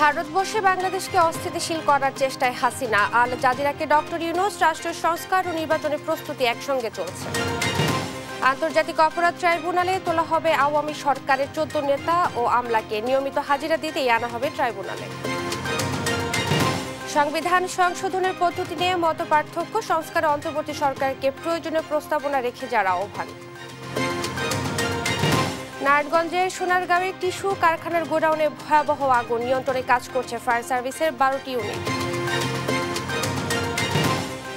ভারতবর্ষে বাংলাদেশকে অস্থিতিশীল করার চেষ্টায় হাসিনা, আল জাজিরাকে ডক্টর ইউনূস, রাষ্ট্রীয় সংস্কার ও নির্বাচনের প্রস্তুতি একসঙ্গে চলছে। আন্তর্জাতিক অপরাধ ট্রাইব্যুনালে তোলা হবে আওয়ামী সরকারের 14 নেতা ও আমলাকে, নিয়মিত হাজিরা দিতেই আনা হবে ট্রাইব্যুনালে। সংবিধান সংশোধনের পদ্ধতি নিয়ে মতপার্থক্য, সংস্কারে অন্তর্বর্তী সরকারকে প্রয়োজনীয় প্রস্তাবনা রেখে যারা আহ্বান। নারায়ণগঞ্জের সোনারগাঁওয়ে টিস্যু কারখানার গোডাউনে ভয়াবহ আগুন, নিয়ন্ত্রণে কাজ করছে ফায়ার সার্ভিসের 12টি ইউনিট।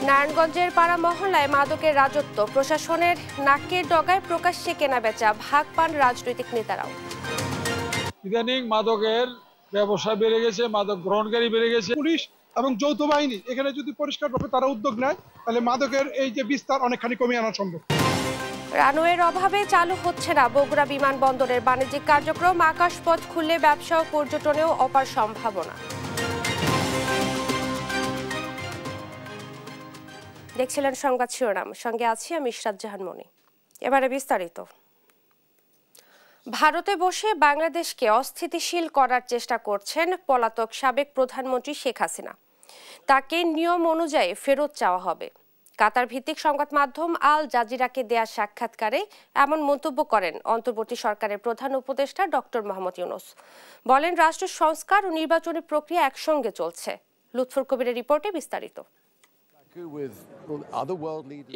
নারায়ণগঞ্জের পাড়া মহল্লায় মাদকের রাজত্ব, প্রশাসনের নাকের ডগায় প্রকাশ্যে কেনাবেচা, ভাগ পান রাজনৈতিক নেতারাও। ইদানিং মাদকের ব্যবসা বেড়ে গেছে, মাদক গ্রহণকারী বেড়ে গেছে। পুলিশ এবং যৌথ বাহিনী এখানে যদি পরিষ্কারভাবে তারা উদ্যোগ নেয়, তাহলে মাদকের এই যে বিস্তার অনেকখানি কমিয়ে আনা সম্ভব। রানওয়ের অভাবে চালু হচ্ছে না বগুড়া বিমানবন্দরের বাণিজ্যিক কার্যক্রম, আকাশপথ খুললে ব্যবসা ও পর্যটনেও অপার সম্ভাবনা। দেখছিলেন সংবাদ শিরোনাম, সঙ্গে আছি আমি ইশরাত জাহান মনি। এবারে বিস্তারিত। ভারতে বসে বাংলাদেশকে অস্থিতিশীল করার চেষ্টা করছেন পলাতক সাবেক প্রধানমন্ত্রী শেখ হাসিনা। তাকে নিয়ম অনুযায়ী ফেরত চাওয়া হবে। কাতার ভিত্তিক সংবাদ মাধ্যম আল জাজিরাকে দেয়া সাক্ষাৎকারে এমন মন্তব্য করেন অন্তর্বর্তী সরকারের প্রধান উপদেষ্টা ডক্টর মোহাম্মদ ইউনূস। বলেন, রাষ্ট্র সংস্কার ও নির্বাচনী প্রক্রিয়া একসঙ্গে চলছে। লুৎফর কবিরের রিপোর্টে বিস্তারিত।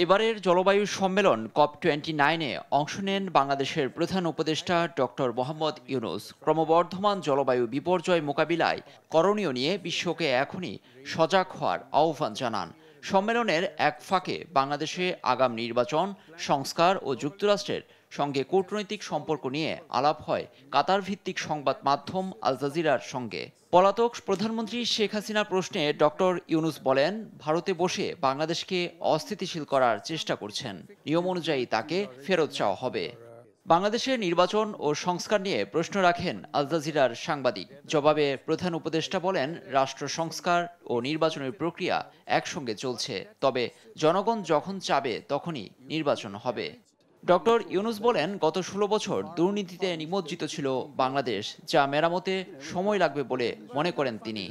এবারের জলবায়ু সম্মেলন COP29-এ অংশ নেন বাংলাদেশের প্রধান উপদেষ্টা ডক্টর মোহাম্মদ ইউনূস। ক্রমবর্ধমান জলবায়ু বিপর্যয় মোকাবিলায় করণীয় নিয়ে বিশ্বকে এখনই সজাগ হওয়ার আহ্বান জানান। সম্মেলনের এক ফাঁকে বাংলাদেশে আগাম নির্বাচন, সংস্কার ও যুক্তরাষ্ট্রের সঙ্গে কূটনৈতিক সম্পর্ক নিয়ে আলাপ হয় কাতার ভিত্তিক সংবাদ মাধ্যম আল জাজিরার সঙ্গে। পলাতক প্রধানমন্ত্রী শেখ হাসিনার প্রশ্নে ডক্টর ইউনূস বলেন, ভারতে বসে বাংলাদেশকে অস্থিতিশীল করার চেষ্টা করছেন, নিয়ম অনুযায়ী তাকে ফেরত চাওয়া হবে। বাংলাদেশের নির্বাচন ও সংস্কার নিয়ে প্রশ্ন রাখেন আল জাজিরার সাংবাদিক। জবাবে প্রধান উপদেষ্টা বলেন, রাষ্ট্র সংস্কার ও নির্বাচনের প্রক্রিয়া একসঙ্গে চলছে, তবে জনগণ যখন চাবে তখনই নির্বাচন হবে। ডক্টর ইউনূস বলেন, গত 16 বছর দুর্নীতিতে নিমজ্জিত ছিল বাংলাদেশ, যা মেরামতে সময় লাগবে বলে মনে করেন তিনি।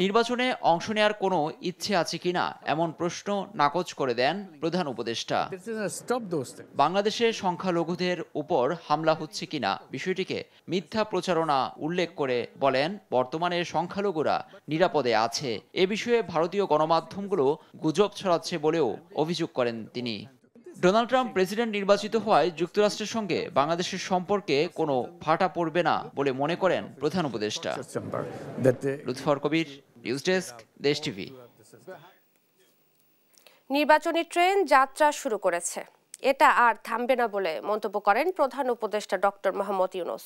নির্বাচনে অংশ নেওয়ার কোনো ইচ্ছে আছে কিনা এমন প্রশ্ন নাকচ করে দেন প্রধান উপদেষ্টা। বাংলাদেশে সংখ্যালঘুদের উপর হামলা হচ্ছে কিনা বিষয়টিকে মিথ্যা প্রচারণা উল্লেখ করে বলেন, বর্তমানে সংখ্যালঘুরা নিরাপদে আছে। এ বিষয়ে ভারতীয় গণমাধ্যমগুলো গুজব ছড়াচ্ছে বলেও অভিযোগ করেন তিনি। ডোনাল্ড ট্রাম্প প্রেসিডেন্ট নির্বাচিত হওয়ায় যুক্তরাষ্ট্রের সঙ্গে বাংলাদেশের সম্পর্কে কোনো ফাটা পড়বে না বলে মনে করেন প্রধান উপদেষ্টা। লুৎফর কবির, নিউজ ডেস্ক, দেশ টিভি। নির্বাচনী ট্রেন যাত্রা শুরু করেছে, এটা আর থামবে না বলে মন্তব্য করেন প্রধান উপদেষ্টা ডক্টর মোহাম্মদ ইউনূস।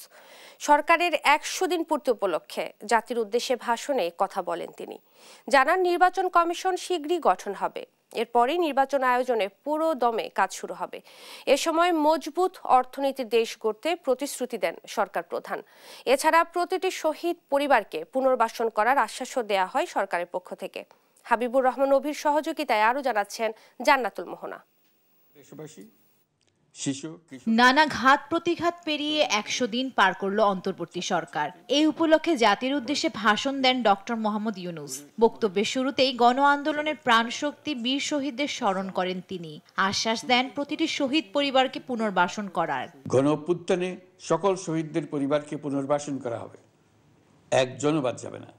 সরকারের 100 দিন পূর্তি উপলক্ষে জাতির উদ্দেশ্যে ভাষণে কথা বলেন তিনি। জানান, নির্বাচন কমিশন শীঘ্রই গঠন হবে, এরপরই নির্বাচন আয়োজনে পুরো দমে কাজ শুরু হবে। এ সময় মজবুত অর্থনীতির দেশ গড়তে প্রতিশ্রুতি দেন সরকার প্রধান। এছাড়া প্রতিটি শহীদ পরিবারকে পুনর্বাসন করার আশ্বাসও দেয়া হয় সরকারের পক্ষ থেকে। হাবিবুর রহমান অভির সহযোগিতায় আরও জানাচ্ছেন জান্নাতুল মোহনা। নানা ঘাত প্রতিঘাত পেরিয়ে 100 দিন পার করল অন্তর্বর্তী সরকার। এই উপলক্ষে জাতির উদ্দেশ্যে ভাষণ দেন ডক্টর মোহাম্মদ ইউনূস। বক্তব্যের শুরুতেই গণ আন্দোলনের প্রাণশক্তি বীর শহীদদের স্মরণ করেন তিনি। আশ্বাস দেন প্রতিটি শহীদ পরিবারকে পুনর্বাসন করার। গণ অভ্যুত্থানে সকল শহীদদের পরিবারকে পুনর্বাসন করা হবে, একজনও বাদ যাবে না।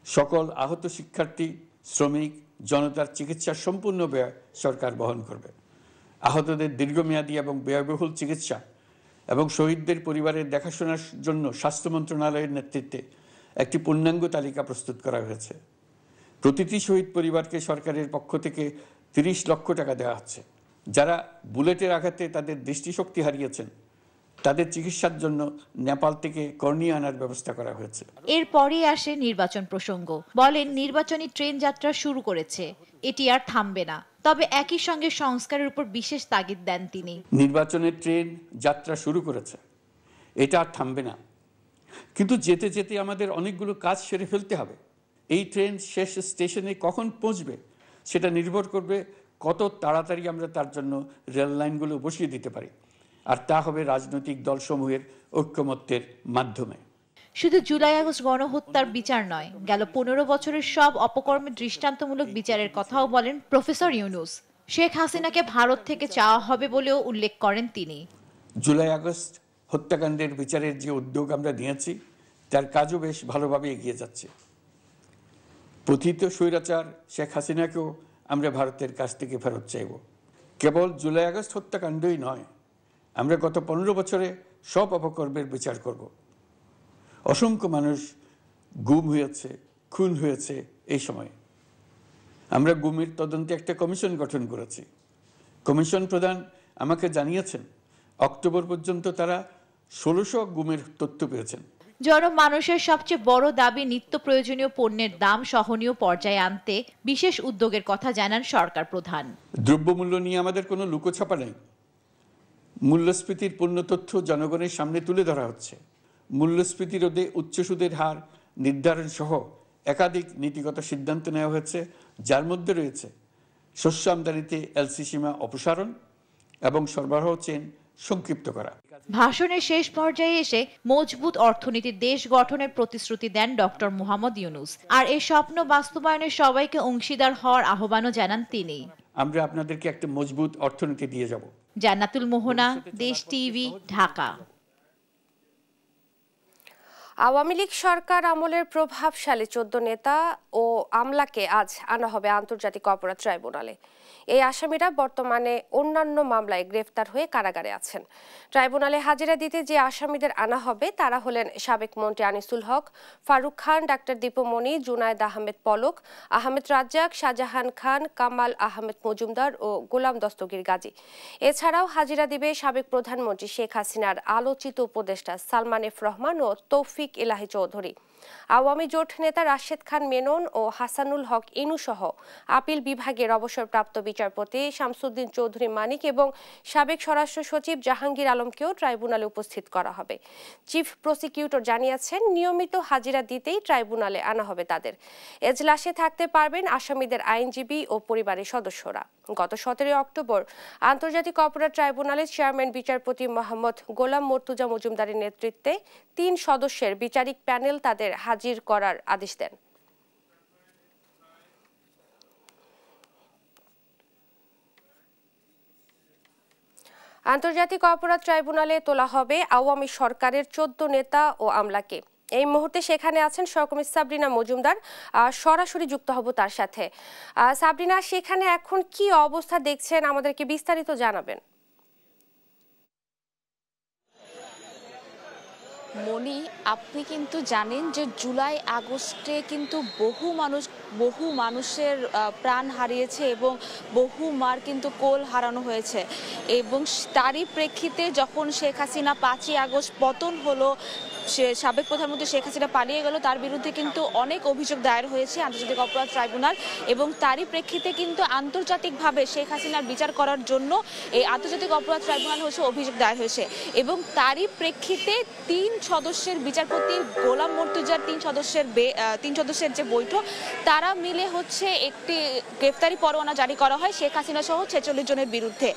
সকল আহত শিক্ষার্থী, শ্রমিক, জনতার চিকিৎসার সম্পূর্ণ ব্যয় সরকার বহন করবে। আহতদের দীর্ঘমেয়াদী এবং ব্যয়বহুল চিকিৎসা এবং শহীদদের পরিবারের দেখাশোনার জন্য স্বাস্থ্য মন্ত্রণালয়ের নেতৃত্বে একটি পূর্ণাঙ্গ তালিকা প্রস্তুত করা হয়েছে। প্রতিটি শহীদ পরিবারকে সরকারের পক্ষ থেকে 30 লক্ষ টাকা দেওয়া হচ্ছে। যারা বুলেটের আঘাতে তাদের দৃষ্টিশক্তি হারিয়েছেন, তাদের চিকিৎসার জন্য নেপাল থেকে কর্নিয়া আনার ব্যবস্থা করা হয়েছে। এরপরই আসে নির্বাচন প্রসঙ্গ। বলেন, নির্বাচনী ট্রেন যাত্রা শুরু করেছে, এটি আর থামবে না। তবে একই সঙ্গে সংস্কারের উপর বিশেষ তাগিদ দেন তিনি। নির্বাচনের ট্রেন যাত্রা শুরু করেছে, এটা আর থামবে না, কিন্তু যেতে যেতে আমাদের অনেকগুলো কাজ সেরে ফেলতে হবে। এই ট্রেন শেষ স্টেশনে কখন পৌঁছবে সেটা নির্ভর করবে কত তাড়াতাড়ি আমরা তার জন্য রেল লাইনগুলো বসিয়ে দিতে পারি, আর তা হবে রাজনৈতিক দলসমূহের ঐক্যমত্যের মাধ্যমে। শুধু জুলাই আগস্ট গণহত্যার বিচার নয়, গেল 15 বছরের সব অপকর্মের দৃষ্টান্তমূলক বিচারের কথাও বলেন প্রফেসর ইউনূস। শেখ হাসিনাকে ভারত থেকে চাওয়া হবে বলেও উল্লেখ করেন তিনি। জুলাই আগস্ট হত্যাকাণ্ডের বিচারের যে উদ্যোগ আমরা নিয়েছি তার কাজও বেশ ভালোভাবে এগিয়ে যাচ্ছে। পতিত স্বৈরাচার শেখ হাসিনাকেও আমরা ভারতের কাছ থেকে ফেরত চাইব। কেবল জুলাই আগস্ট হত্যাকাণ্ডই নয়, আমরা গত 15 বছরে সব অপকর্মের বিচার করব। অসংখ্য মানুষ গুম হয়েছে, খুন হয়েছে। এই সময় আমরা গুমের তদন্তে একটা কমিশন গঠন করেছি। কমিশন প্রধান আমাকে জানিয়েছেন অক্টোবর পর্যন্ত তারা 1600 গুমের তথ্য পেয়েছেন। জনমানুষের সবচেয়ে বড় দাবি নিত্য প্রয়োজনীয় পণ্যের দাম সহনীয় পর্যায়ে আনতে বিশেষ উদ্যোগের কথা জানান সরকার প্রধান। দ্রব্যমূল্য নিয়ে আমাদের কোনো লুকোছাপা নেই। মূল্যস্ফীতির পূর্ণ তথ্য জনগণের সামনে তুলে ধরা হচ্ছে। মূল্যস্ফীতি রোধে উচ্চ সুদের হার নির্ধারণ সহ একাধিক নীতিগত সিদ্ধান্ত নেওয়া হয়েছে, যার মধ্যে রয়েছে শস্য আমদানিতে এলসি সীমা অপসারণ এবং সরবরাহ চেইন সংক্ষিপ্ত করা। ভাষণের শেষ পর্যায়ে এসে মজবুত অর্থনীতির দেশ গঠনের প্রতিশ্রুতি দেন ডক্টর মোহাম্মদ ইউনূস। আর এই স্বপ্ন বাস্তবায়নে সবাইকে অংশীদার হওয়ার আহ্বানও জানান তিনি। আমরা আপনাদেরকে একটা মজবুত অর্থনীতি দিয়ে যাব। জান্নাতুল মোহনা, দেশ টিভি, ঢাকা। আওয়ামী লীগ সরকার আমলের প্রভাবশালী 14 নেতা ও আমলাকে আজ আনা হবে আন্তর্জাতিক অপরাধ ট্রাইব্যুনালে। এই আসামিরা বর্তমানে অন্যান্য মামলায় গ্রেফতার হয়ে কারাগারে আছেন। ট্রাইব্যুনালে হাজিরা দিতে যে আসামিদের আনা হবে তারা হলেন সাবেক মন্ত্রী আনিসুল হক, ফারুক খান, ডাক্তার দীপুমণি, জুনায়েদ আহমেদ পলক, আহমেদ রাজ্জাক, শাহজাহান খান, কামাল আহমেদ মজুমদার ও গোলাম দস্তগীর গাজী। এছাড়াও হাজিরা দিবে সাবেক প্রধানমন্ত্রী শেখ হাসিনার আলোচিত উপদেষ্টা সালমান এফ রহমান ও তৌফিক ইলাহি চৌধুরী। আওয়ামী জোট নেতা রাশেদ খান মেনন ও হাসানুল হক ইনু সহ আপিল বিভাগের অবসরপ্রাপ্ত বিচারপতি শামসুদ্দিন চৌধুরী মানিক এবং সাবেক স্বরাষ্ট্র সচিব জাহাঙ্গীর আলমকেও ট্রাইব্যুনালে উপস্থিত করা হবে। চিফ প্রসিকিউটর জানিয়েছেন, নিয়মিত হাজিরা দিতেই ট্রাইব্যুনালে আনা হবে তাদের। এজলাসে থাকতে পারবেন আসামিদের আইনজীবী ও পরিবারের সদস্যরা। গত 17 অক্টোবর আন্তর্জাতিক অপরাধ ট্রাইব্যুনালের চেয়ারম্যান বিচারপতি মোহাম্মদ গোলাম মর্তুজা মজুমদারের নেতৃত্বে 3 সদস্যের বিচারিক প্যানেল তাদের হাজির করার আদেশ দেন। আন্তর্জাতিক অপরাধ ট্রাইব্যুনালে তোলা হবে আওয়ামী সরকারের 14 নেতা ও আমলাকে। এই মুহূর্তে সেখানে আছেন সহকর্মী সাবরিনা মজুমদার, সরাসরি যুক্ত হব তার সাথে। সাবরিনা, সেখানে এখন কি অবস্থা দেখছেন, আমাদেরকে বিস্তারিত জানাবেন। মনি, আপনি কিন্তু জানেন যে জুলাই আগস্টে কিন্তু বহু মানুষের প্রাণ হারিয়েছে এবং বহু মার কিন্তু কোল হারানো হয়েছে এবং তারই প্রেক্ষিতে যখন শেখ হাসিনা 5ই আগস্ট পতন হলো, সাবেক প্রধানমন্ত্রী শেখ হাসিনা পালিয়ে গেল, তার বিরুদ্ধে কিন্তু অনেক অভিযোগ দায়ের হয়েছে আন্তর্জাতিক অপরাধ ট্রাইব্যুনাল এবং তারই প্রেক্ষিতে কিন্তু আন্তর্জাতিকভাবে শেখ হাসিনার বিচার করার জন্য এই আন্তর্জাতিক অপরাধ ট্রাইব্যুনাল হচ্ছে অভিযোগ দায়ের হয়েছে এবং তারই প্রেক্ষিতে 3 সদস্যের বিচারপতি গোলাম মর্তুজার 3 সদস্যের যে বৈঠক, তারা মিলে হচ্ছে একটি গ্রেফতারি পরোয়ানা জারি করা হয় শেখ হাসিনা সহ 46 জনের বিরুদ্ধে।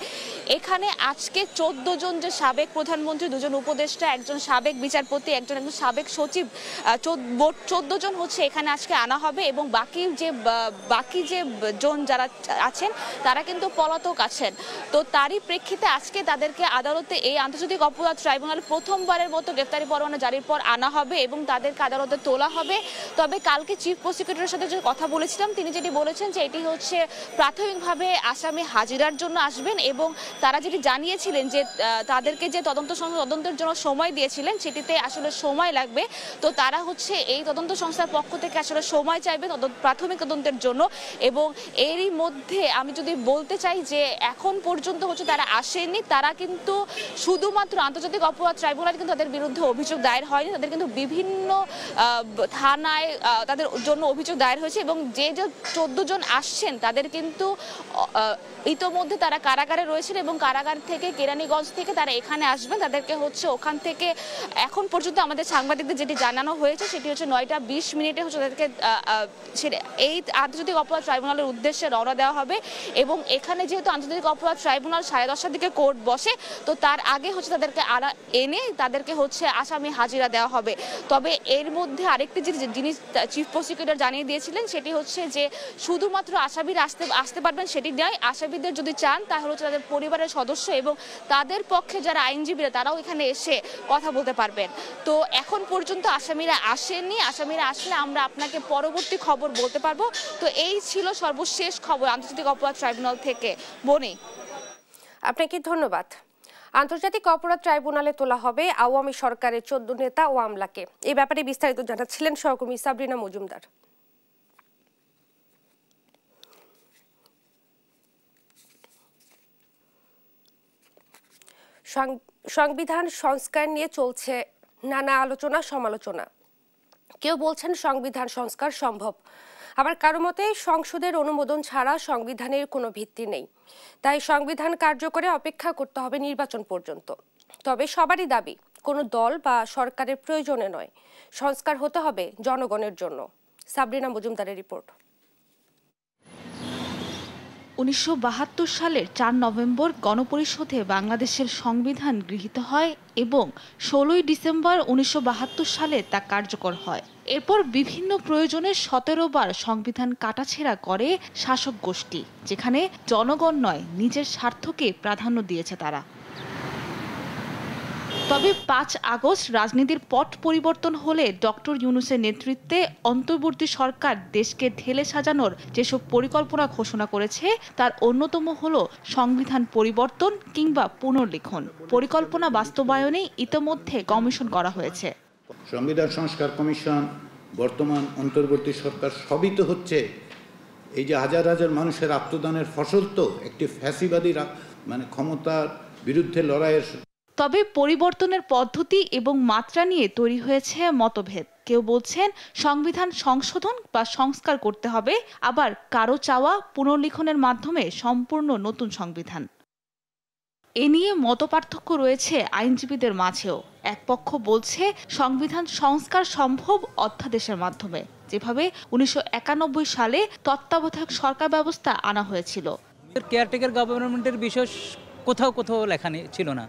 এখানে আজকে 14 জন, যে সাবেক প্রধানমন্ত্রী, 2 জন উপদেষ্টা, একজন সাবেক বিচারপতি, একজন সাবেক সচিব, 14 জন হচ্ছে এখানে আজকে আনা হবে এবং বাকি যে জন যারা আছেন তারা কিন্তু পলাতক আছেন। তো তারই প্রেক্ষিতে আজকে তাদেরকে আদালতে এই আন্তর্জাতিক অপরাধ ট্রাইব্যুনাল প্রথমবারের মতো গ্রেফতারি পরোয়ানা জারির পর আনা হবে এবং তাদেরকে আদালতে তোলা হবে। তবে কালকে চিফ প্রসিকিউটরের সাথে যে কথা বলেছিলাম, তিনি যেটি বলেছেন যে এটি হচ্ছে প্রাথমিকভাবে আসামি হাজিরার জন্য আসবেন এবং তারা যেটি জানিয়েছিলেন যে তাদেরকে যে তদন্তের জন্য সময় দিয়েছিলেন সেটিতে আসলে সময় লাগবে। তো তারা হচ্ছে এই তদন্ত সংস্থার পক্ষ থেকে আসলে সময় চাইবে প্রাথমিক তদন্তের জন্য এবং এরই মধ্যে আমি যদি বলতে চাই যে এখন পর্যন্ত হচ্ছে তারা আসেনি, তারা কিন্তু শুধুমাত্র আন্তর্জাতিক অপরাধ ট্রাইব্যুনাল কিন্তু তাদের বিরুদ্ধে অভিযোগ দায়ের হয়নি, তাদের কিন্তু বিভিন্ন থানায় তাদের জন্য অভিযোগ দায়ের হয়েছে এবং যে 14 জন আসছেন তাদের কিন্তু ইতোমধ্যে তারা কারাগারে রয়েছেন এবং কারাগার থেকে কেরানীগঞ্জ থেকে তারা এখানে আসবেন। তাদেরকে হচ্ছে ওখান থেকে এখন পর্যন্ত পর্যন্ত আমাদের সাংবাদিকদের যেটি জানানো হয়েছে সেটি হচ্ছে 9টা 20 মিনিটে হচ্ছে তাদেরকে এই আন্তর্জাতিক অপরাধ ট্রাইব্যুনালের উদ্দেশ্যে রওনা দেওয়া হবে এবং এখানে যেহেতু আন্তর্জাতিক অপরাধ ট্রাইব্যুনাল 10:30টার দিকে কোর্ট বসে, তো তার আগে হচ্ছে তাদেরকে এনে তাদেরকে হচ্ছে আসামি হাজিরা দেওয়া হবে। তবে এর মধ্যে আরেকটি জিনিস চিফ প্রসিকিউটর জানিয়ে দিয়েছিলেন সেটি হচ্ছে যে শুধুমাত্র আসামিরা আসতে পারবেন সেটি নয়, আসামিদের যদি চান তাহলে হচ্ছে তাদের পরিবারের সদস্য এবং তাদের পক্ষে যারা আইনজীবীরা তারাও এখানে এসে কথা বলতে পারবেন। তো এখন পর্যন্ত আসামিরা আসেননি, আসামিরা আসলে আমরা আপনাকে পরবর্তী খবর বলতে পারবো। তো এই ছিল সর্বশেষ খবর আন্তর্জাতিক অপরাধ ট্রাইব্যুনাল থেকে। বনি, আপনাকে ধন্যবাদ। আন্তর্জাতিক অপরাধ ট্রাইব্যুনালে তোলা হবে আওয়ামী সরকারের 14 নেতা ও আমলাকে। এই ব্যাপারে বিস্তারিত জানাচ্ছিলেন সহকর্মী সাবরিনা মজুমদার। সংবিধান সংস্কার নিয়ে চলছে নানা আলোচনা সমালোচনা। কেউ বলছেন সংবিধান সংস্কার সম্ভব, আবার কারো মতে সংসদের অনুমোদন ছাড়া সংবিধানের কোনো ভিত্তি নেই, তাই সংবিধান কার্যকরে অপেক্ষা করতে হবে নির্বাচন পর্যন্ত। তবে সবারই দাবি কোনো দল বা সরকারের প্রয়োজনে নয়, সংস্কার হতে হবে জনগণের জন্য। সাবরিনা মজুমদারের রিপোর্ট। 1972 সালের 4 নভেম্বর গণপরিষদে বাংলাদেশের সংবিধান গৃহীত হয় এবং 16 ডিসেম্বর 1972 সালে তা কার্যকর হয়। এরপর বিভিন্ন প্রয়োজনে 17 বার সংবিধান কাটাছেঁড়া করে শাসক গোষ্ঠী, যেখানে জনগণ নয় নিজের স্বার্থকে প্রাধান্য দিয়েছে তারা। তবে 5 আগস্ট রাজনীতির পট পরিবর্তন হলে ডক্টর ইউনূসের নেতৃত্বে অন্তর্বর্তী সরকার দেশকে ঢেলে সাজানোর যেসব পরিকল্পনা ঘোষণা করেছে তার অন্যতম হলো সংবিধান পরিবর্তন কিংবা পুনর্লিখন। পরিকল্পনা বাস্তবায়নে ইতোমধ্যে কমিশন করা হয়েছে। সংবিধান সংস্কার কমিশন, বর্তমান অন্তর্বর্তী সরকার সবই তো হচ্ছে এই যে হাজার হাজার মানুষের আত্মদানের ফসল, তো একটি ফ্যাসিবাদী ক্ষমতার বিরুদ্ধে লড়াইয়ের। তবে পরিবর্তনের পদ্ধতি এবং মাত্রা নিয়ে তৈরি হয়েছে মতভেদ। কেউ বলছেন সংবিধান সংশোধন বা সংস্কার করতে হবে, আবার কারো চাওয়া পুনর্লিখনের মাধ্যমে সম্পূর্ণ নতুন সংবিধান। এ নিয়ে মতপার্থক্য রয়েছে আইনজীবীদের মাঝেও। এক পক্ষ বলছে সংবিধান সংস্কার সম্ভব অধ্যাদেশের মাধ্যমে, যেভাবে 1991 সালে তত্ত্বাবধায়ক সরকার ব্যবস্থা আনা হয়েছিল। কেয়ারটেকার গভর্নমেন্টের বিষয় কোথাও কোথাও লেখা ছিল না,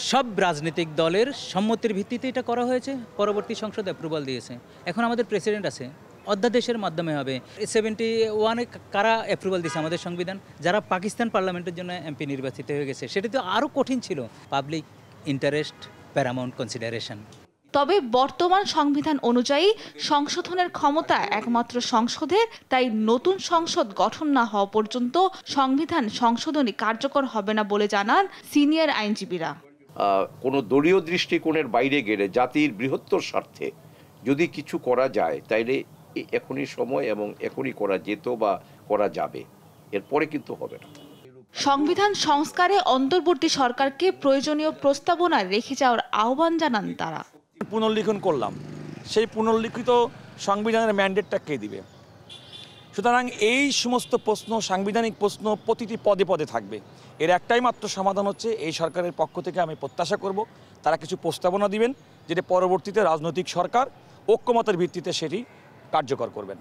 সব রাজনৈতিক দলের সম্মতির ভিত্তিতে এটা করা হয়েছে, পরবর্তী সংসদ অ্যাপ্রুভাল দিয়েছে। এখন আমাদের প্রেসিডেন্ট আছে, অধ্যাদেশের মাধ্যমে হবে। 71-এ কারা অ্যাপ্রুভাল দিয়েছে আমাদের সংবিধান? যারা পাকিস্তান পার্লামেন্টের জন্য এমপি নির্বাচিত হয়ে গেছে। সেটা তো আরও কঠিন ছিল, পাবলিক ইন্টারেস্ট প্যারামাউন্ট কনসিডারেশন। তবে বর্তমান সংবিধান অনুযায়ী সংশোধনের ক্ষমতা একমাত্র সংসদের, তাই নতুন সংসদ গঠন না হওয়া পর্যন্ত সংবিধান সংশোধনী কার্যকর হবে না বলে জানান সিনিয়র আইনজীবীরা। কোনো দলীয় দৃষ্টিকোণের বাইরে গেলে জাতির বৃহত্তর স্বার্থে যদি কিছু করা যায় তাইলে এখনই সময় এবং এখনই করা যেত বা করা যাবে, এরপরে কিন্তু হবে না। সংবিধান সংস্কারে অন্তর্বর্তী সরকারকে প্রয়োজনীয় প্রস্তাবনা রেখে যাওয়ার আহ্বান জানান তারা। পুনর্লিখন করলাম, সেই পুনর্লিখিত সংবিধানের ম্যান্ডেটটা কে দিবে? সুতরাং এই সমস্ত প্রশ্ন, সাংবিধানিক প্রশ্ন প্রতিটি পদে পদে থাকবে। এর একটাই মাত্র সমাধান হচ্ছে এই সরকারের পক্ষ থেকে আমি প্রত্যাশা করব তারা কিছু প্রস্তাবনা দিবেন, যেটা পরবর্তীতে রাজনৈতিক সরকার ঐক্যমতের ভিত্তিতে সেটি কার্যকর করবেন।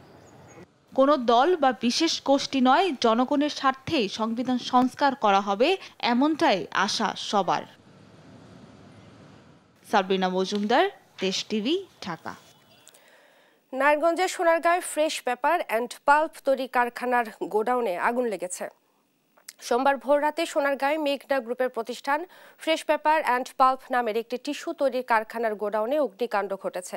কোনো দল বা বিশেষ গোষ্ঠী নয়, জনগণের স্বার্থেই সংবিধান সংস্কার করা হবে, এমনটাই আশা সবার। সাবরিনা মজুমদার, দেশ টিভি, ঢাকা। নারায়ণগঞ্জের সোনারগাঁওয়ে ফ্রেশ পেপার অ্যান্ড পাল্প তৈরি কারখানার গোডাউনে আগুন লেগেছে। সোমবার ভোররাতে সোনারগাঁওয়ে মেঘনা গ্রুপের প্রতিষ্ঠান ফ্রেশ পেপার অ্যান্ড পাল্প নামের একটি টিস্যু তৈরির কারখানার গোডাউনে অগ্নিকাণ্ড ঘটেছে।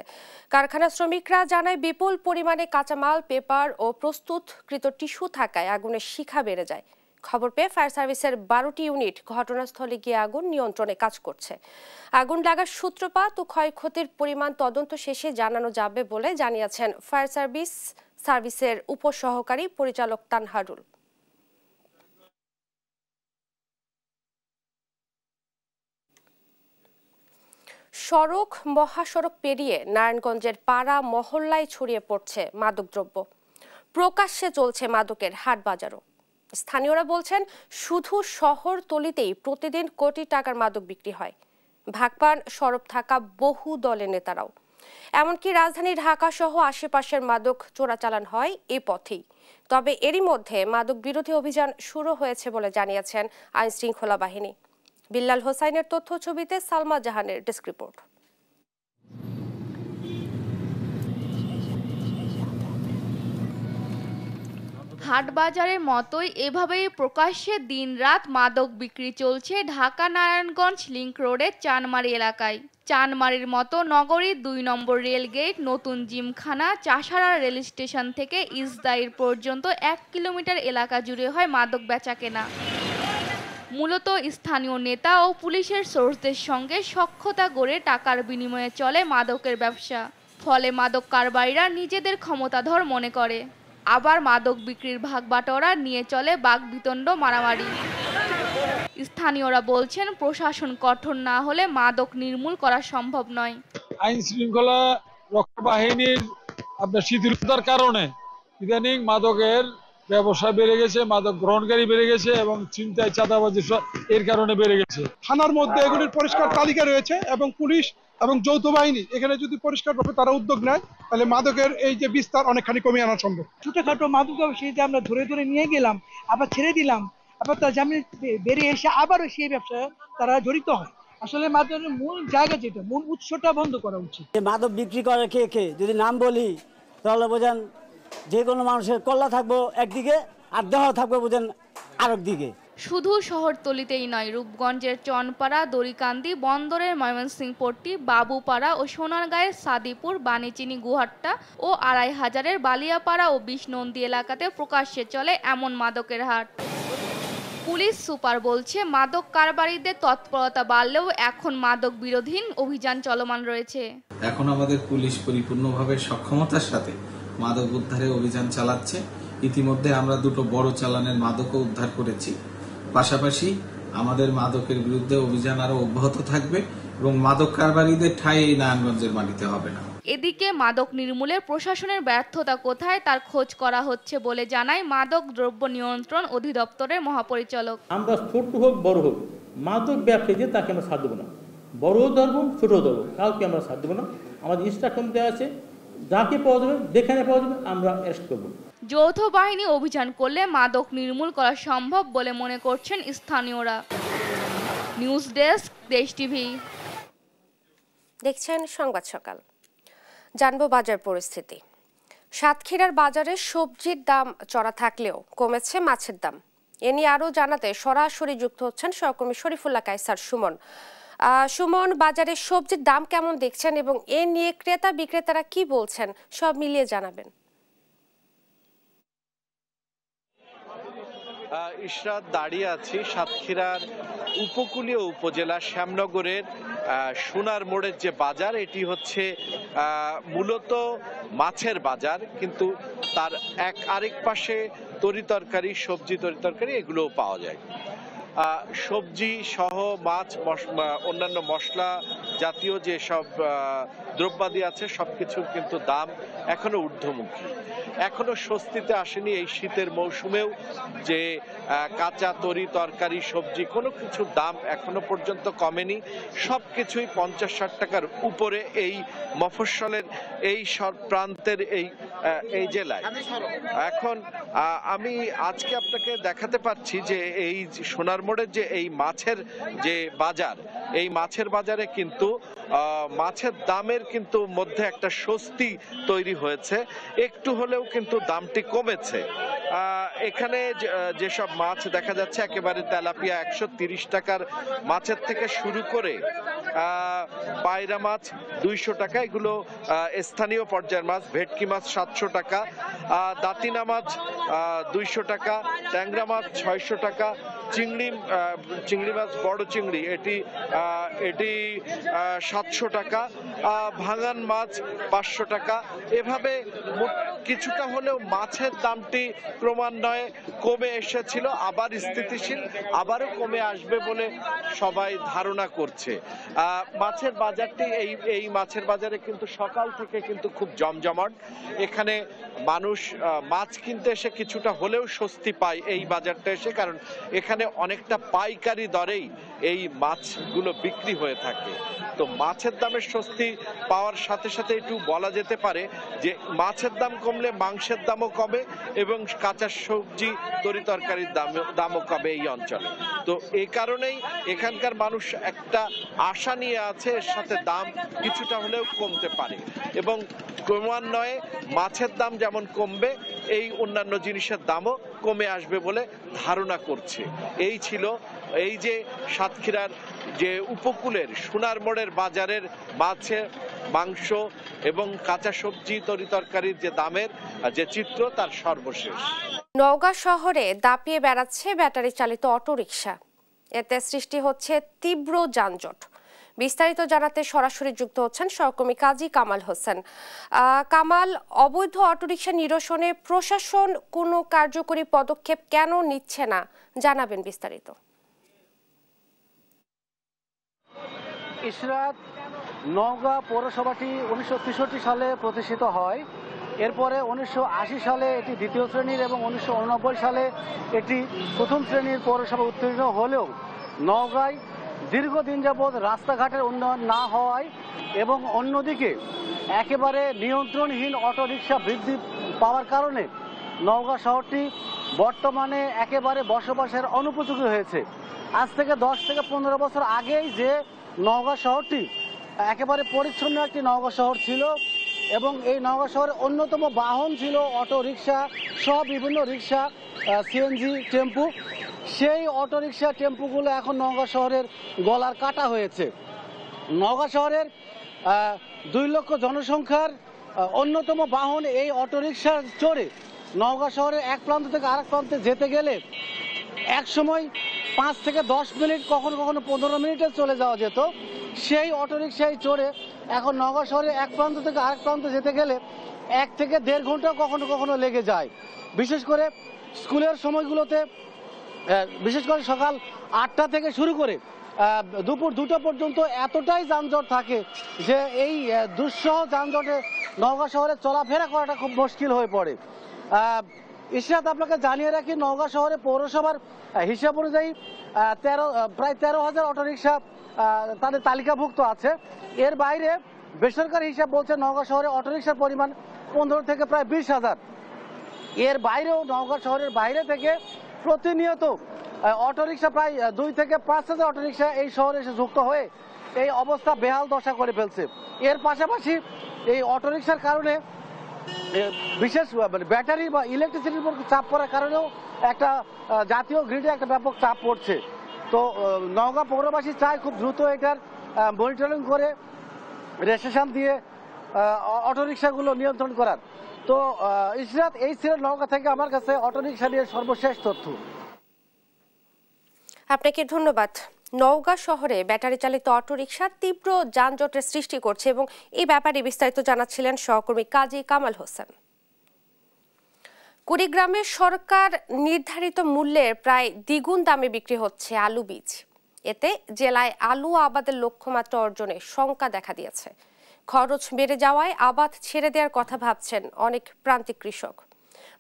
কারখানার শ্রমিকরা জানায় বিপুল পরিমাণে কাঁচামাল, পেপার ও প্রস্তুতকৃত টিস্যু থাকায় আগুনের শিখা বেড়ে যায়। খবর পেয়ে ফায়ার সার্ভিসের 12টি ইউনিট ঘটনাস্থলে গিয়ে আগুন নিয়ন্ত্রণে কাজ করছে। আগুন লাগার সূত্রপাত ও ক্ষয়ক্ষতির পরিমাণ তদন্ত শেষে জানানো যাবে বলে জানিয়েছেন ফায়ার সার্ভিসের উপসহকারী পরিচালক তানহারুল। সড়ক মহাসড়ক পেরিয়ে নারায়ণগঞ্জের পাড়া মহল্লায় ছড়িয়ে পড়ছে মাদকদ্রব্য। প্রকাশ্যে চলছে মাদকের হাট বাজারও। স্থানীয়রা বলছেন শুধু শহরতলিতেই প্রতিদিন কোটি টাকার মাদক বিক্রি হয়। ভাগ পান সরব থাকা বহু দলের নেতারাও। এমনকি রাজধানী ঢাকা সহ আশেপাশের মাদক চোরাচালান হয় এই পথেই। তবে এরই মধ্যে মাদক বিরোধী অভিযান শুরু হয়েছে বলে জানিয়েছেন আইন শৃঙ্খলা বাহিনী। বিল্লাল হোসাইনের তথ্য ছবিতে সালমা জাহানের ডেস্ক রিপোর্ট। হাটবাজারের মতোই এভাবেই প্রকাশ্যে দিনরাত মাদক বিক্রি চলছে ঢাকা নারায়ণগঞ্জ লিংক রোডের চানমারি এলাকায়। চানমারির মতো নগরীর ২ নম্বর রেলগেট, নতুন জিমখানা, চাষারা রেল স্টেশন থেকে ইসদাইর পর্যন্ত ১ কিলোমিটার এলাকা জুড়ে হয় মাদক বেচাকেনা। মূলত স্থানীয় নেতা ও পুলিশের সোর্সদের সঙ্গে সখ্যতা গড়ে টাকার বিনিময়ে চলে মাদকের ব্যবসা। ফলে মাদক কারবারিরা নিজেদের ক্ষমতাধর মনে করে। আবার মাদক বিক্রির ভাগবাটোয়ারা নিয়ে চলে বাকবিতণ্ড মারামারি। স্থানীয়রা বলছেন প্রশাসন কঠোর না হলে মাদক নির্মূল করা সম্ভব নয়। আইন শৃঙ্খলা রক্ষা বাহিনীর আপনার শিথিলতার কারণে ইদানিং মাদকের ব্যবসা বেড়ে গেছে, মাদক গ্রহণকারী বেড়ে গেছে এবং ছিনতাই চাঁদাবাজি এর কারণে বেড়ে গেছে। থানার মধ্যে এগুলির পরিষ্কার তালিকা রয়েছে এবং পুলিশ এবং যৌথ বাহিনী এখানে যদি পরিষ্কারভাবে তারা উদ্যোগ নেয় তাহলে মাদকের এই যে বিস্তার অনেকখানি কমিয়ে আনা সম্ভব। ছোটখাটো মাদক ব্যবসায়ী যে আমরা ধরে ধরে নিয়ে গেলাম, আবার ছেড়ে দিলাম, আবার তারা জামিন বেরিয়ে এসে আবারও সেই ব্যবসায় তারা জড়িত হয়। আসলে মাদকের মূল জায়গা যেটা, মূল উৎসটা বন্ধ করা উচিত। মাদক বিক্রি করে কে কে যদি নাম বলি তাহলে বোঝেন যে কোনো মানুষের কল্লা থাকবো একদিকে আর দেহ থাকবো বোঝেন আরেক দিকে। শুধু শহরতলিতেই নয়, রূপগঞ্জের চনপাড়া, দড়িকান্দি, বন্দরের ময়মনসিংহপট্টি, বাবুপাড়া ও সোনারগাঁয়ের সাদিপুর, বানিচিনি গুহাট্টা ও ২৫০০-এর বালিয়াপাড়া ও বিষ্ণন্দী এলাকাতে প্রকাশ্যে চলে এমন মাদকের হাট। পুলিশ সুপার বলছে মাদক কারবারিদের তৎপরতা বাড়লেও এখন মাদক বিরোধী অভিযান চলমান রয়েছে। এখন আমাদের পুলিশ পরিপূর্ণভাবে সক্ষমতার সাথে মাদক উদ্ধারে অভিযান চালাচ্ছে। ইতিমধ্যে আমরা 2টো বড় চালানের মাদকও উদ্ধার করেছি। পাশাপাশি আমাদের মাদকের বিরুদ্ধে অভিযান আরো অব্যাহত থাকবে এবং মাদক কারবারিদের ঠাঁই এই নারায়ণগঞ্জের মাটিতে হবে না। এদিকে মাদক নির্মূলে প্রশাসনের ব্যর্থতা কোথায় তার খোঁজ করা হচ্ছে বলে জানায় মাদক দ্রব্য নিয়ন্ত্রণ অধিদপ্তরের মহাপরিচালক। আমরা ছোট হোক বড় হোক মাদক ব্যবসায়ী যে তাকে আমরা ছাড় দেবো না, বড়ও ধরবো ছোটও ধরবো, কাউকে আমরা ছাড় দেবো না। আমাদের ইনস্ট্রাকশন দেওয়া আছে, যাকে পাওয়া যাবে যেখানে পাওয়া যাবে আমরা অ্যারেস্ট করবো। যৌথ বাহিনী অভিযান করলে মাদক নির্মূল করা সম্ভব বলে মনে করছেন স্থানীয়রা। নিউজ ডেস্ক, দেশ টিভি। দেখছেন সংবাদ সকাল। জানবো বাজার পরিস্থিতি। সাতক্ষীরার বাজারে সবজির দাম চড়া থাকলেও কমেছে মাছের দাম। এ নিয়ে আরও জানাতে সরাসরি যুক্ত হচ্ছেন সহকর্মী শরীফুল্লাহ কায়সার সুমন। সুমন, বাজারে সবজির দাম কেমন দেখছেন এবং এ নিয়ে ক্রেতা বিক্রেতারা কি বলছেন সব মিলিয়ে জানাবেন। ইশরাত, দাঁড়িয়ে আছি সাতক্ষীরার উপকূলীয় উপজেলা শ্যামনগরের সোনার মোড়ের যে বাজার, এটি হচ্ছে মূলত মাছের বাজার, কিন্তু তার আরেক পাশে তরিতরকারি, সবজি তরিতরকারি এগুলোও পাওয়া যায়। সবজি সহ মাছ, অন্যান্য মশলা জাতীয় যে সব দ্রব্যাদি আছে সবকিছুর কিন্তু দাম এখনো ঊর্ধ্বমুখী। এখনো স্বস্তিতে আসেনি এই শীতের মৌসুমেও যে কাঁচা তরকারি সবজি কোনো কিছুর দাম এখনো পর্যন্ত কমেনি। সব কিছুই ৫০-৬০ টাকার উপরে এই মফস্বলের এই সব প্রান্তের এই জেলায়। এখন আমি আজকে আপনাকে দেখাতে পাচ্ছি যে এই সোনার মোড়ের যে এই মাছের যে বাজার, এই মাছের বাজারে কিন্তু মাছের দামের কিন্তু মধ্যে একটা স্বস্তি তৈরি হয়েছে, একটু হলেও কিন্তু দামটি কমেছে। এখানে যেসব মাছ দেখা যাচ্ছে একেবারে তেলাপিয়া ১৩০ টাকার মাছের থেকে শুরু করে পায়রা মাছ ২০০ টাকা, এগুলো স্থানীয় পর্যায়ের মাছ। ভেটকি মাছ ৭০০ টাকা, দাতিনা মাছ ২০০ টাকা, ট্যাংরা মাছ ৬০০ টাকা, চিংড়ি মাছ বড় চিংড়ি এটি ৭০০ টাকা, ভাঙান মাছ ৫০০ টাকা। এভাবে কিছুটা হলেও মাছের দামটি ক্রমান্বয়ে কমে এসেছিল, আবার স্থিতিশীল, আবারও কমে আসবে বলে সবাই ধারণা করছে। মাছের বাজারটি এই মাছের বাজারে কিন্তু সকাল থেকে কিন্তু খুব জমজমাট। এখানে মানুষ মাছ কিনতে এসে কিছুটা হলেও স্বস্তি পায় এই বাজারটা এসে, কারণ এখানে অনেকটা পাইকারি দরেই এই মাছগুলো বিক্রি হয়ে থাকে। তো মাছের দামের স্বস্তি পাওয়ার সাথে সাথে একটু বলা যেতে পারে যে মাছের দাম কমলে মাংসের দামও কমে এবং কাঁচা সবজি তরি তরকারির দামও কমে এই অঞ্চলে। তো এই কারণেই এখানকার মানুষ একটা আশা নিয়ে আছে এর সাথে দাম কিছুটা হলেও কমতে পারে এবং ক্রমান্বয়ে মাছের দাম যেমন কমবে এই অন্যান্য জিনিসের দামও কমে আসবে বলে ধারণা করছে। এই ছিল এই যে সাতক্ষীরার যে উপকূলের সোনার মোড়ের বাজারের মাছের মাংস এবং কাঁচা সবজি তরি তরকারির যে দামের যে চিত্র তার সর্বশেষ। নওগাঁ শহরে দাপিয়ে বেড়াচ্ছে ব্যাটারি চালিত অটোরিকশা, এতে সৃষ্টি হচ্ছে তীব্র যানজট। বিস্তারিত জানাতে সরাসরি যুক্ত হচ্ছেন সহকর্মী কাজী কামাল হোসেন। কামাল, অবৈধ অটোরিকশা নিরসনে প্রশাসন কোনো কার্যকরী পদক্ষেপ কেন নিচ্ছে না, জানাবেন বিস্তারিত। ইশরাত, নওগাঁ পৌরসভাটি 1963 সালে প্রতিষ্ঠিত হয়। এরপরে 1980 সালে এটি দ্বিতীয় শ্রেণীর এবং 1989 সালে এটি প্রথম শ্রেণীর পৌরসভা উত্তীর্ণ হলেও নওগাঁয় দীর্ঘদিন যাবৎ রাস্তাঘাটের উন্নয়ন না হওয়ায় এবং অন্যদিকে একেবারে নিয়ন্ত্রণহীন অটোরিকশা বৃদ্ধি পাওয়ার কারণে নওগাঁ শহরটি বর্তমানে একেবারে বসবাসের অনুপযোগী হয়েছে। আজ থেকে 10 থেকে 15 বছর আগেই যে নওগাঁ শহরটি একেবারে পরিচ্ছন্ন একটি নওগাঁ শহর ছিল এবং এই নওগাঁ শহরের অন্যতম বাহন ছিল অটো রিক্সা সহ বিভিন্ন রিক্সা, সিএনজি, টেম্পু। সেই অটোরিকশা টেম্পুগুলো এখন নওগাঁ শহরের গলার কাটা হয়েছে। নওগাঁ শহরের 2 লক্ষ জনসংখ্যার অন্যতম বাহন এই অটোরিকশা চড়ে নওগাঁ শহরের এক প্রান্ত থেকে আরেক প্রান্তে যেতে গেলে এক সময় 5 থেকে 10 মিনিট, কখনো কখনো 15 মিনিটে চলে যাওয়া যেত। সেই অটোরিকশায় চড়ে এখন নওগাঁ শহরের এক প্রান্ত থেকে আরেক প্রান্তে যেতে গেলে 1 থেকে 1.5 ঘন্টা কখনো কখনো লেগে যায়। বিশেষ করে স্কুলের সময়গুলোতে, বিশেষ করে সকাল 8টা থেকে শুরু করে দুপুর 2টা পর্যন্ত এতটাই যানজট থাকে যে এই দুঃসহ যানজটে নওগাঁ শহরে চলাফেরা করাটা খুব মুশকিল হয়ে পড়ে। ইশরাত, আপনাকে জানিয়ে রাখি, নওগাঁ শহরে পৌরসভার হিসাব অনুযায়ী প্রায় 13,000 অটোরিকশা তাদের তালিকাভুক্ত আছে। এর বাইরে বেসরকারি হিসাব বলছে নওগাঁ শহরে অটোরিকশার পরিমাণ 15 থেকে প্রায় 20,000। এর বাইরেও নওগাঁ শহরের বাইরে থেকে প্রতিনিয়ত অটোরিকশা প্রায় 2 থেকে 5,000 অটোরিকশা এই শহরে এসে যুক্ত হয়ে এই অবস্থা বেহাল দশা করে ফেলছে। এর পাশাপাশি এই অটোরিকশার কারণে বিশেষ ব্যাটারি বা ইলেকট্রিসিটির উপর চাপ পড়ার কারণেও একটা জাতীয় গ্রিডে একটা ব্যাপক চাপ পড়ছে। তো নওগাঁ পৌরবাসী চায় খুব দ্রুত এটার মনিটরিং করে রেজিস্ট্রেশন দিয়ে অটোরিকশাগুলো নিয়ন্ত্রণ করার। তো ইশরাত, এই ছিল নওগাঁ থেকে আমার কাছে অটোরিকশা নিয়ে সর্বশেষ তথ্য। আপনাকে ধন্যবাদ। নওগাঁ শহরে ব্যাটারি চালিত অটোরিকশা তীব্র যানজটের সৃষ্টি করছে এবং এই ব্যাপারে বিস্তারিত জানাচ্ছিলেন সহকর্মী কাজী কামাল হোসেন। কুড়িগ্রামে সরকার নির্ধারিত মূল্যের প্রায় দ্বিগুণ দামে বিক্রি হচ্ছে আলু বীজ। এতে জেলায় আলু আবাদের লক্ষ্যমাত্রা অর্জনে শঙ্কা দেখা দিয়েছে। খরচ বেড়ে যাওয়ায় আবাদ ছেড়ে দেওয়ার কথা ভাবছেন অনেক প্রান্তিক কৃষক।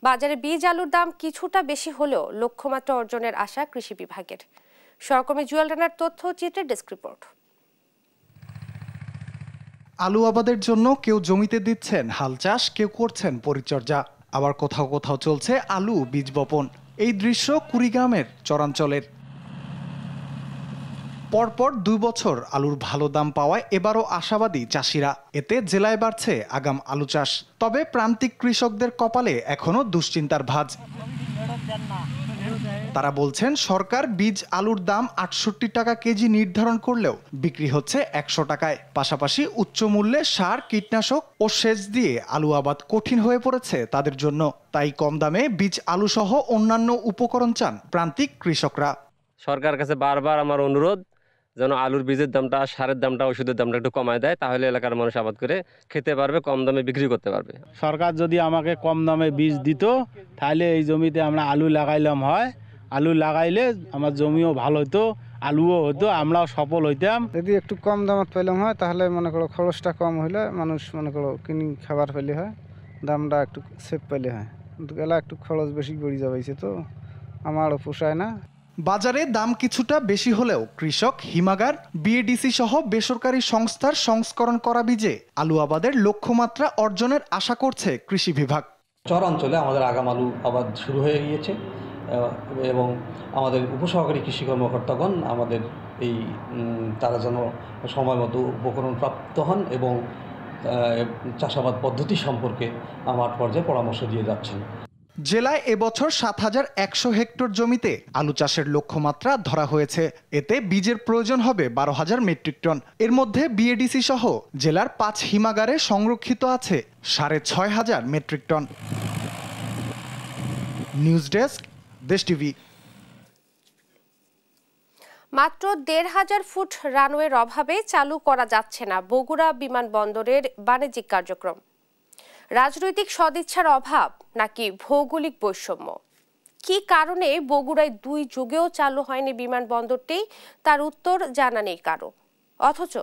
বাজারে বীজ আলুর দাম কিছুটা বেশি হলেও লক্ষ্যমাত্রা অর্জনের আশা কৃষি বিভাগের। সহকর্মী জুয়েল রানার তথ্য চিত্রের ডেস্ক রিপোর্ট। আলু আবাদের জন্য কেউ জমিতে দিচ্ছেন হাল চাষ, কেউ করছেন পরিচর্যা, আবার কোথাও কোথাও চলছে আলু বীজ বপন। এই দৃশ্য কুড়িগ্রামের চরাঞ্চলের। পরপর 2 বছর আলুর ভালো দাম পাওয়ায় এবারও আশাবাদী চাষিরা। এতে জেলায় বাড়ছে আগাম আলু চাষ। তবে প্রান্তিক কৃষকদের কপালে এখনো দুশ্চিন্তার ভাঁজ। তারা বলছেন সরকার বীজ আলুর দাম 68 টাকা কেজি নির্ধারণ করলেও বিক্রি হচ্ছে 100 টাকায়। পাশাপাশি উচ্চ মূল্যে সার, কীটনাশক ও সেচ দিয়ে আলু আবাদ কঠিন হয়ে পড়েছে তাদের জন্য। তাই কম দামে বীজ আলু সহ অন্যান্য উপকরণ চান প্রান্তিক কৃষকরা। সরকারের কাছে বারবার আমার অনুরোধ যেন আলুর বীজের দামটা, সারের দামটা, ওষুধের দামটা একটু কমায় দেয়, তাহলে এলাকার মানুষ আবাদ করে খেতে পারবে, কম দামে বিক্রি করতে পারবে। সরকার যদি আমাকে কম দামে বীজ দিত তাহলে এই জমিতে আমরা আলু লাগাইলাম হয়, আলু লাগাইলে আমার জমিও ভালো হতো, আলুও হতো, আমরাও সফল হইতাম। যদি একটু কম দামত পেলাম হয় তাহলে মনে করো খরচটা কম হইলে মানুষ মনে করো কিনি খাবার পেলে হয়, দামটা একটু সেফ পেলে হয়। কিন্তু গেলা একটু খরচ বেশি পড়ে যাবেছে, তো আমারও পোষায় না। বাজারে দাম কিছুটা বেশি হলেও কৃষক, হিমাগার, বিএডিসি সহ বেসরকারি সংস্থার সংস্করণ করা বীজে আলু আবাদের লক্ষ্যমাত্রা অর্জনের আশা করছে কৃষি বিভাগ। চর অঞ্চলে আমাদের আগাম আলু আবাদ শুরু হয়ে গিয়েছে এবং আমাদের উপসহকারী কৃষি কর্মকর্তাগণ আমাদের এই তারা যেন সময় মতো উপকরণ প্রাপ্ত হন এবং চাষাবাদ পদ্ধতি সম্পর্কে মাঠ পর্যায়ে পরামর্শ দিয়ে যাচ্ছেন। জেলায় এবছর ৭,১০০ হেক্টর জমিতে আলু চাষের লক্ষ্যমাত্রা ধরা হয়েছে। এতে বীজের প্রয়োজন হবে ১২,০০০ মেট্রিক টন। এর মধ্যে বিএডিসি সহ জেলার ৫ হিমাগারে সংরক্ষিত আছে ৬,৫০০ মেট্রিক টন। নিউজ ডেস্ক, দেশ টিভি। মাত্র ১,৫০০ ফুট রানওয়ের অভাবে চালু করা যাচ্ছে না বগুড়া বিমানবন্দরের বাণিজ্যিক কার্যক্রম। রাজনৈতিক সদিচ্ছার অভাব নাকি ভৌগোলিক বৈষম্য? কি কারণে বগুড়ায় ২ যুগেও চালু হয়নি বিমানবন্দরটি, তার উত্তর জানা নেই কারো। অথচ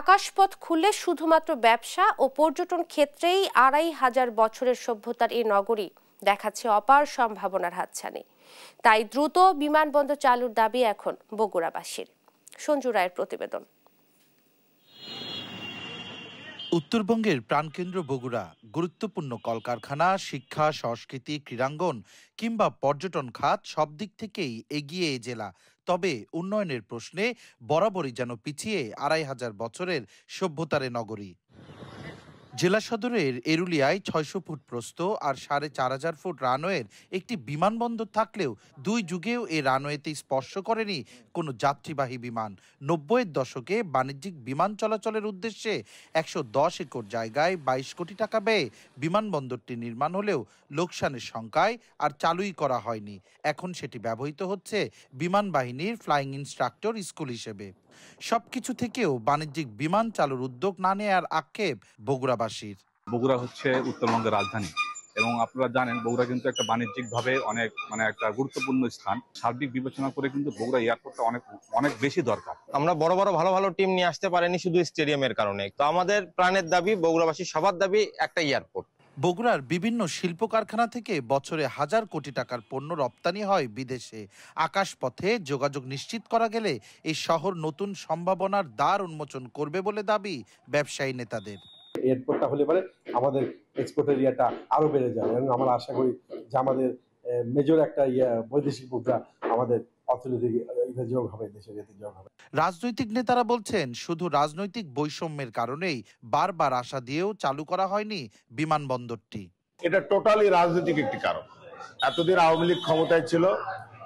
আকাশপথ খুললে শুধুমাত্র ব্যবসা ও পর্যটন ক্ষেত্রেই ২৫০০ বছরের সভ্যতার এই নগরী দেখাচ্ছে অপার সম্ভাবনার হাতছানি। তাই দ্রুত বিমানবন্দর চালুর দাবি এখন বগুড়াবাসীর। সঞ্জু রায়ের প্রতিবেদন। উত্তরবঙ্গের প্রাণকেন্দ্র বগুড়া গুরুত্বপূর্ণ কলকারখানা, শিক্ষা, সংস্কৃতি, ক্রীড়াঙ্গন কিংবা পর্যটন খাত সব দিক থেকেই এগিয়ে এই জেলা। তবে উন্নয়নের প্রশ্নে বরাবরই যেন পিছিয়ে ২৫০০ বছরের সভ্যতার নগরী। জেলা সদরের এরুলিয়ায় ৬০০ ফুট প্রস্থ আর ৪,৫০০ ফুট রানওয়ের একটি বিমানবন্দর থাকলেও ২ যুগেও এই রানওয়েতে স্পর্শ করেনি কোনো যাত্রীবাহী বিমান। ৯০-এর দশকে বাণিজ্যিক বিমান চলাচলের উদ্দেশ্যে ১১০ একর জায়গায় ২২ কোটি টাকা ব্যয়ে বিমানবন্দরটি নির্মাণ হলেও লোকসানের সংখ্যায় আর চালুই করা হয়নি। এখন সেটি ব্যবহৃত হচ্ছে বিমান বাহিনীর ফ্লাইং ইনস্ট্রাক্টর স্কুল হিসেবে। সবকিছু থেকেও বাণিজ্যিক বিমান চালুর উদ্যোগ না নেওয়ার আক্ষেপ বগুড়াবাসীর। বগুড়া হচ্ছে উত্তরবঙ্গের রাজধানী এবং আপনারা জানেন বগুড়া কিন্তু একটা বাণিজ্যিকভাবে অনেক একটা গুরুত্বপূর্ণ স্থান। সার্বিক বিবেচনা করে কিন্তু বগুড়া এয়ারপোর্টটা অনেক বেশি দরকার। আমরা বড় ভালো টিম নিয়ে আসতে পারিনি শুধু স্টেডিয়ামের কারণে। তো আমাদের প্রাণের দাবি, বগুড়াবাসীর সবার দাবি একটা এয়ারপোর্ট। বগুড়ার বিভিন্ন শিল্প কারখানা থেকে বছরে ১,০০০ কোটি টাকার পণ্য রপ্তানি হয় বিদেশে। আকাশপথে যোগাযোগ নিশ্চিত করা গেলে এই শহর নতুন সম্ভাবনার দ্বার উন্মোচন করবে বলে দাবি ব্যবসায়ী নেতাদের। এয়ারপোর্টটা হলে পরে আমাদের এক্সপোর্টের এরিয়াটা আরো বেড়ে যাবে এবং আমরা আশা করি যে আমাদের মেজর একটা বৈদেশিক মুদ্রা আমাদের অর্থনৈতিক যোগ হবে, দেশের যোগ হবে। রাজনৈতিক নেতারা বলছেন শুধু রাজনৈতিক বৈষম্যের কারণেই বারবার আশা দিয়েও চালু করা হয়নি বিমানবন্দরটি। এটা টোটালি রাজনৈতিক একটি কারণ। এতদিন আওয়ামী লীগ ক্ষমতায় ছিল,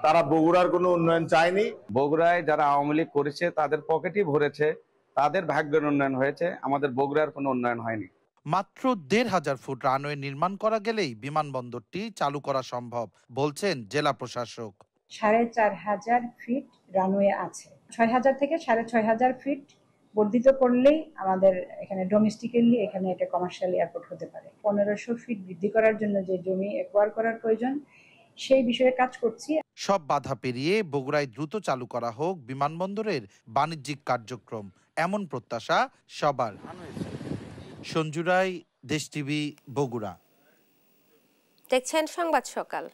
তারা বগুড়ার কোনো উন্নয়ন চায়নি। বগুড়ায় যারা আওয়ামী লীগ করেছে তাদের পকেটই ভরেছে, তাদের ভাগ্যের উন্নয়ন হয়েছে, আমাদের বগুড়ার কোনো উন্নয়ন হয়নি। মাত্র ১,৫০০ ফুট রানওয়ে নির্মাণ করা গেলেই বিমানবন্দরটি চালু করা সম্ভব বলছেন জেলা প্রশাসক। ৪,৫০০ ফিট রানওয়ে আছে, ৬,০০০ থেকে ৬,৫০০ ফিট বর্ধিত করলেই আমাদের এখানে ডোমেস্টিক্যালি এখানে এটা কমার্শিয়াল এয়ারপোর্ট হতে পারে। ১৫০০ ফিট বৃদ্ধি করার জন্য যে জমি অ্যাকোয়ার করার প্রয়োজন সেই বিষয়ে কাজ করছি। সব বাধা পেরিয়ে বগুড়ায় দ্রুত চালু করা হোক বিমানবন্দরের বাণিজ্যিক কার্যক্রম, এমন প্রত্যাশা সবার। সঞ্জু রায়, দেশ টিভি, বগুড়া। দেখছেন সংবাদ সকাল।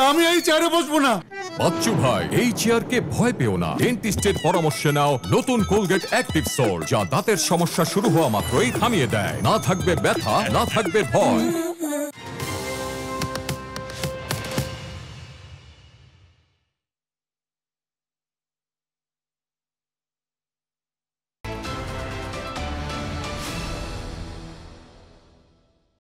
আমি এই চেয়ারে বসবো না। বাচ্চু ভাই, এই চেয়ারকে ভয় পেও না। ডেন্টিস্টের পরামর্শ নাও নতুন কোলগেট অ্যাক্টিভ সোল, যা দাঁতের সমস্যা শুরু হওয়া মাত্রই থামিয়ে দেয়। না থাকবে ব্যথা, না থাকবে ভয়।